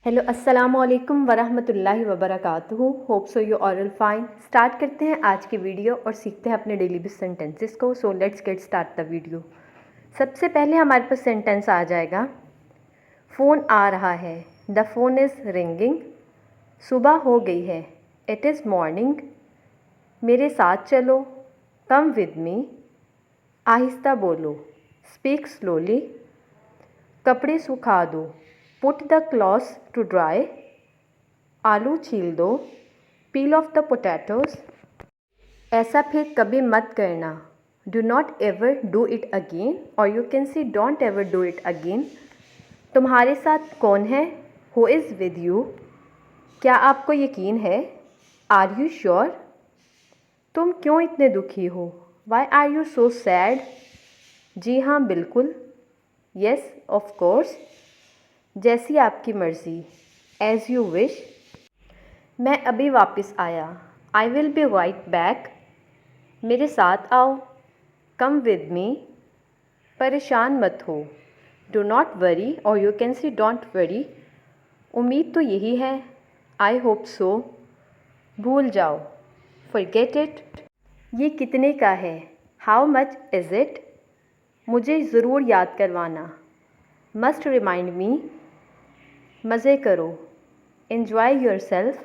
Hello अस्सलाम वालेकुम वरहमतुल्लाहि वबरकातुहू। Hope so you all fine. Start करते हैं आज की वीडियो और सीखते हैं अपने डेली बेस सेंटेंसेस को। So let's get start the video. सबसे पहले हमारे पास सेंटेंस आ जाएगा, फ़ोन आ रहा है। The phone is ringing. सुबह हो गई है। It is morning. मेरे साथ चलो। Come with me. आहिस्ता बोलो। Speak slowly. कपड़े सुखा दो। Put the clothes to dry. आलू छील दो। Peel off the potatoes. ऐसा फिर कभी मत करना। Do not ever do it again, और you can see don't ever do it again. तुम्हारे साथ कौन है? Who is with you? क्या आपको यकीन है? Are you sure? तुम क्यों इतने दुखी हो? Why are you so sad? जी हाँ, बिल्कुल। Yes of course. जैसी आपकी मर्ज़ी। As you wish. मैं अभी वापस आया। I will be right back. मेरे साथ आओ। Come with me. परेशान मत हो। डो नॉट वरी, और you can see don't worry. उम्मीद तो यही है। I hope so. भूल जाओ। Forget it. ये कितने का है? How much is it? मुझे ज़रूर याद करवाना। Must remind me. मज़े करो। Enjoy yourself.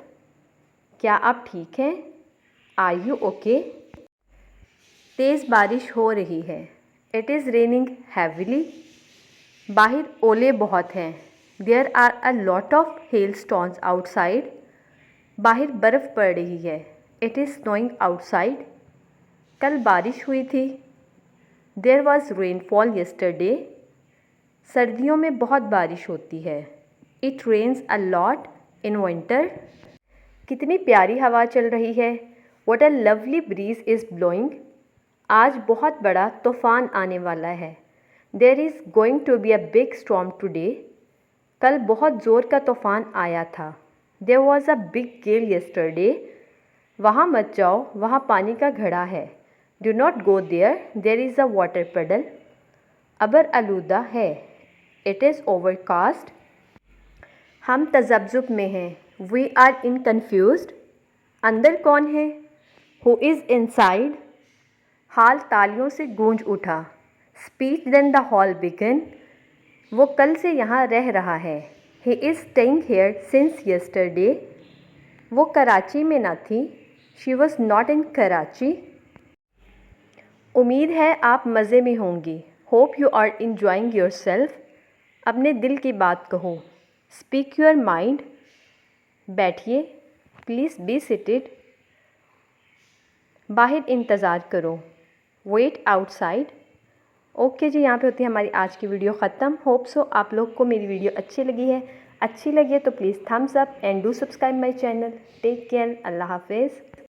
क्या आप ठीक हैं? Are you okay? तेज़ बारिश हो रही है। It is raining heavily. बाहर ओले बहुत हैं। There are a lot of hailstones outside. बाहर बर्फ़ पड़ रही है। It is snowing outside. कल बारिश हुई थी। There was rainfall yesterday. सर्दियों में बहुत बारिश होती है। It rains a lot in winter. कितनी प्यारी हवा चल रही है। What a lovely breeze is blowing. आज बहुत बड़ा तूफ़ान आने वाला है। There is going to be a big storm today. कल बहुत ज़ोर का तूफ़ान आया था। There was a big gale yesterday. वहाँ मत जाओ, वहाँ पानी का घड़ा है। Do not go there, there is a water puddle। अबर आलूदा है। It is overcast. हम तज़ब्ज़ुब में हैं। We are in confused. अंदर कौन है? Who is inside. हाल तालियों से गूंज उठा। Speech then the hall began. वो कल से यहाँ रह रहा है। He is staying here since yesterday. वो कराची में न थी। She was not in Karachi. उम्मीद है आप मज़े में होंगी। Hope you are enjoying yourself. अपने दिल की बात कहो। Speak your mind. बैठिए। Please be seated. बाहर इंतज़ार करो। Wait outside. ओके जी, यहाँ पे होती है हमारी आज की वीडियो ख़त्म। होप सो आप लोग को मेरी वीडियो अच्छी लगी है। अच्छी लगी है तो please thumbs up and do subscribe my channel. Take care. अल्लाह हाफिज़।